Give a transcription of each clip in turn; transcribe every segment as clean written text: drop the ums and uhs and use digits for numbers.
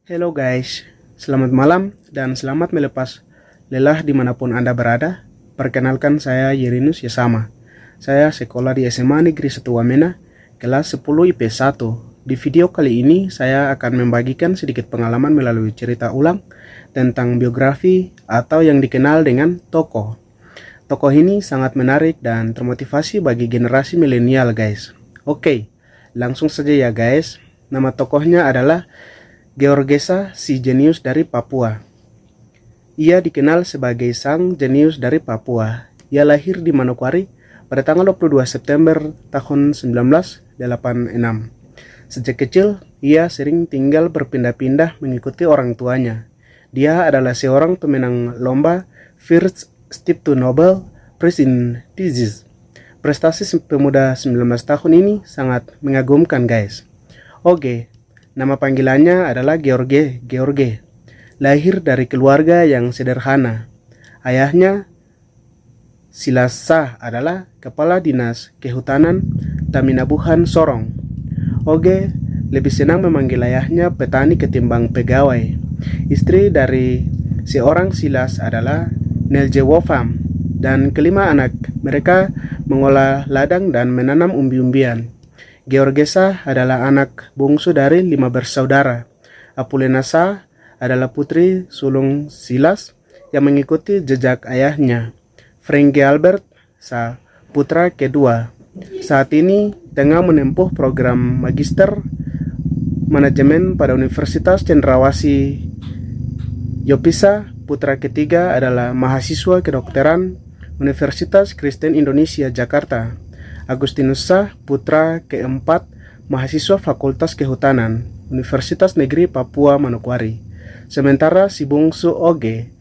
Hello guys, selamat malam dan selamat melepas lelah dimanapun Anda berada. Perkenalkan saya Yerinus Yesama. Saya sekolah di SMA Negeri 1 Wamena, kelas 10 IP 1. Di video kali ini saya akan membagikan sedikit pengalaman melalui cerita ulang tentang biografi atau yang dikenal dengan tokoh. Tokoh ini sangat menarik dan termotivasi bagi generasi milenial guys. Oke, langsung saja ya guys. Nama tokohnya adalah Georgesa, si jenius dari Papua. Ia dikenal sebagai sang jenius dari Papua. Ia lahir di Manokwari pada tanggal 22 September tahun 1986. Sejak kecil, ia sering tinggal berpindah-pindah mengikuti orang tuanya. Dia adalah seorang pemenang lomba First Step to Nobel Prize in Physics. Prestasi pemuda 19 tahun ini sangat mengagumkan guys. Oke, nama panggilannya adalah George. Lahir dari keluarga yang sederhana. Ayahnya Silasa adalah kepala dinas kehutanan Taminabuhan Sorong. Oge lebih senang memanggil ayahnya petani ketimbang pegawai. Istri dari seorang Silas adalah Nelje Wofam, dan kelima anak mereka mengolah ladang dan menanam umbi-umbian. Georgesa adalah anak bungsu dari 5 bersaudara. Apulenasa adalah putri sulung Silas yang mengikuti jejak ayahnya. Frankie Albert, putra kedua, saat ini tengah menempuh program magister manajemen pada Universitas Cendrawasih. Yopisa, putra ketiga, adalah mahasiswa kedokteran Universitas Kristen Indonesia Jakarta. Agustinus Shah, putra keempat, mahasiswa Fakultas Kehutanan Universitas Negeri Papua Manokwari. Sementara si bungsu Oge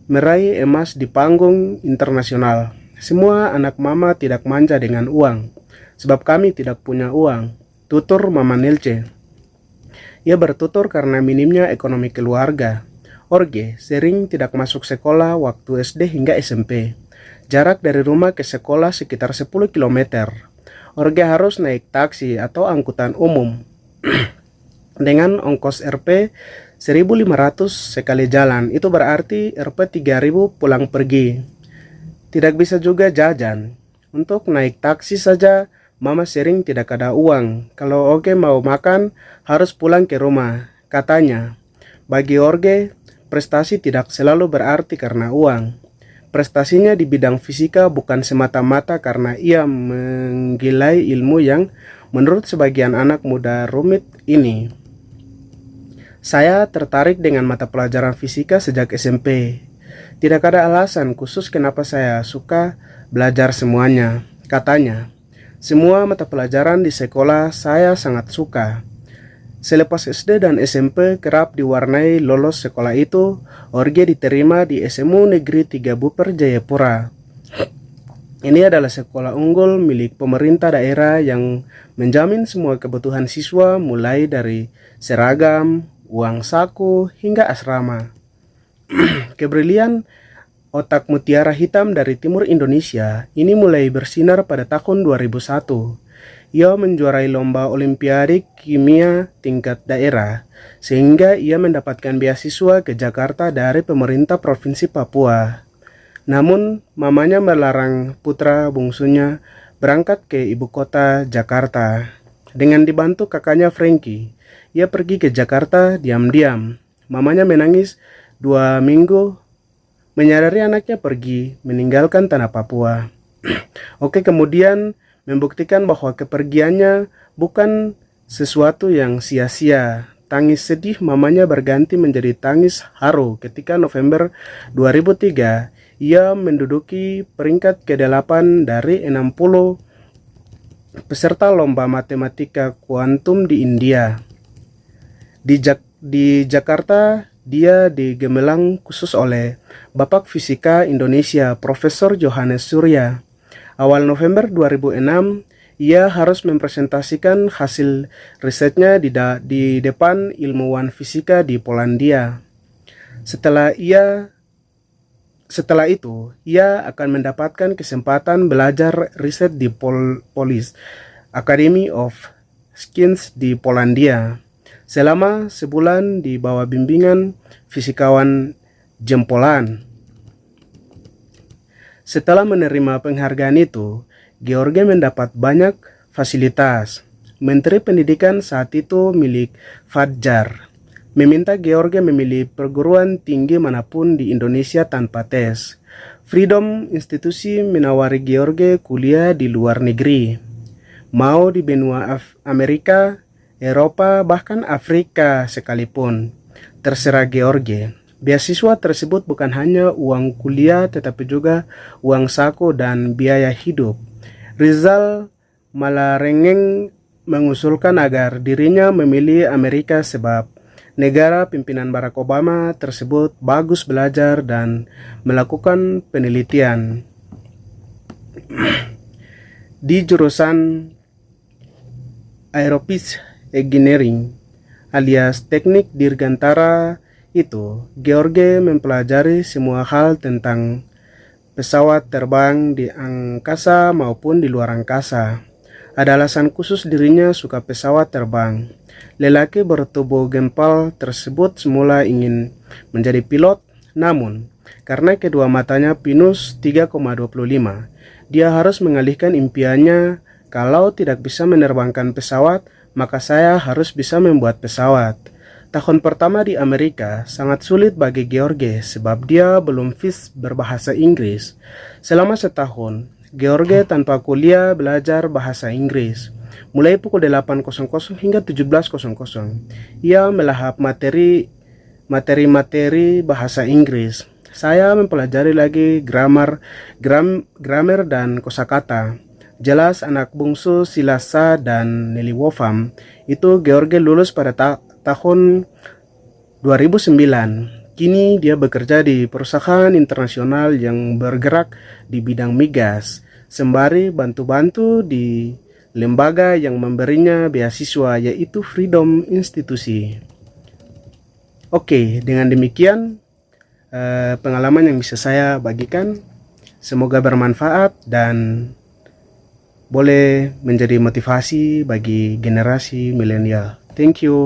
meraih emas di panggung internasional. Semua anak mama tidak manja dengan uang, sebab kami tidak punya uang, tutur Mama Nelce. Ia bertutur karena minimnya ekonomi keluarga. Orge sering tidak masuk sekolah waktu SD hingga SMP. Jarak dari rumah ke sekolah sekitar 10 km. Orge harus naik taksi atau angkutan umum. Dengan ongkos Rp 1.500 sekali jalan, itu berarti Rp 3.000 pulang pergi. Tidak bisa juga jajan. Untuk naik taksi saja, Mama sering tidak ada uang. Kalau Orge mau makan, harus pulang ke rumah, katanya. Bagi Orge, prestasi tidak selalu berarti karena uang. Prestasinya di bidang fisika bukan semata-mata karena ia menggilai ilmu yang menurut sebagian anak muda rumit ini. Saya tertarik dengan mata pelajaran fisika sejak SMP. Tidak ada alasan khusus kenapa saya suka belajar semuanya, katanya. Semua mata pelajaran di sekolah saya sangat suka. Selepas SD dan SMP kerap diwarnai lolos sekolah itu, Orge diterima di SMU Negeri 3 Buper Jayapura. Ini adalah sekolah unggul milik pemerintah daerah yang menjamin semua kebutuhan siswa mulai dari seragam, uang saku, hingga asrama. Kebrilian otak mutiara hitam dari timur Indonesia ini mulai bersinar pada tahun 2001. Ia menjuarai lomba olimpiade kimia tingkat daerah, sehingga ia mendapatkan beasiswa ke Jakarta dari pemerintah Provinsi Papua. Namun, mamanya melarang putra bungsunya berangkat ke ibu kota Jakarta. Dengan dibantu kakaknya Frankie, ia pergi ke Jakarta diam-diam. Mamanya menangis 2 minggu menyadari anaknya pergi meninggalkan tanah Papua. Oke, kemudian membuktikan bahwa kepergiannya bukan sesuatu yang sia-sia. Tangis sedih mamanya berganti menjadi tangis haru ketika November 2003 ia menduduki peringkat ke-8 dari 60 peserta lomba matematika kuantum di India. Di Jakarta, dia digemelang khusus oleh Bapak Fisika Indonesia, Profesor Johannes Surya. Awal November 2006, ia harus mempresentasikan hasil risetnya di depan ilmuwan fisika di Polandia. Setelah itu, ia akan mendapatkan kesempatan belajar riset di Polish Academy of Science di Polandia. selama sebulan di bawah bimbingan fisikawan jempolan. Setelah menerima penghargaan itu, George mendapat banyak fasilitas. Menteri Pendidikan saat itu milik Fajar meminta George memilih perguruan tinggi manapun di Indonesia tanpa tes. Freedom Institusi menawari George kuliah di luar negeri, mau di benua Amerika, Eropa, bahkan Afrika sekalipun. Terserah George. Beasiswa tersebut bukan hanya uang kuliah tetapi juga uang saku dan biaya hidup. Rizal malah rengeng mengusulkan agar dirinya memilih Amerika sebab negara pimpinan Barack Obama tersebut bagus belajar dan melakukan penelitian. Di jurusan Aerospace Engineering alias Teknik Dirgantara itu, George mempelajari semua hal tentang pesawat terbang di angkasa maupun di luar angkasa. Ada alasan khusus dirinya suka pesawat terbang. Lelaki bertubuh gempal tersebut semula ingin menjadi pilot, namun karena kedua matanya pinus 3,25, dia harus mengalihkan impiannya. Kalau tidak bisa menerbangkan pesawat, maka saya harus bisa membuat pesawat. Tahun pertama di Amerika sangat sulit bagi George sebab dia belum fit berbahasa Inggris. Selama setahun, George tanpa kuliah belajar bahasa Inggris. Mulai pukul 8.00 hingga 17.00, ia melahap materi bahasa Inggris. Saya mempelajari lagi grammar dan kosakata. Jelas anak bungsu Silasa dan Nelly Wofam itu George lulus pada tahun 2009. Kini dia bekerja di perusahaan internasional yang bergerak di bidang migas, sembari bantu-bantu di lembaga yang memberinya beasiswa, yaitu Freedom Institusi. Oke, dengan demikian pengalaman yang bisa saya bagikan. Semoga bermanfaat dan boleh menjadi motivasi bagi generasi milenial. Thank you.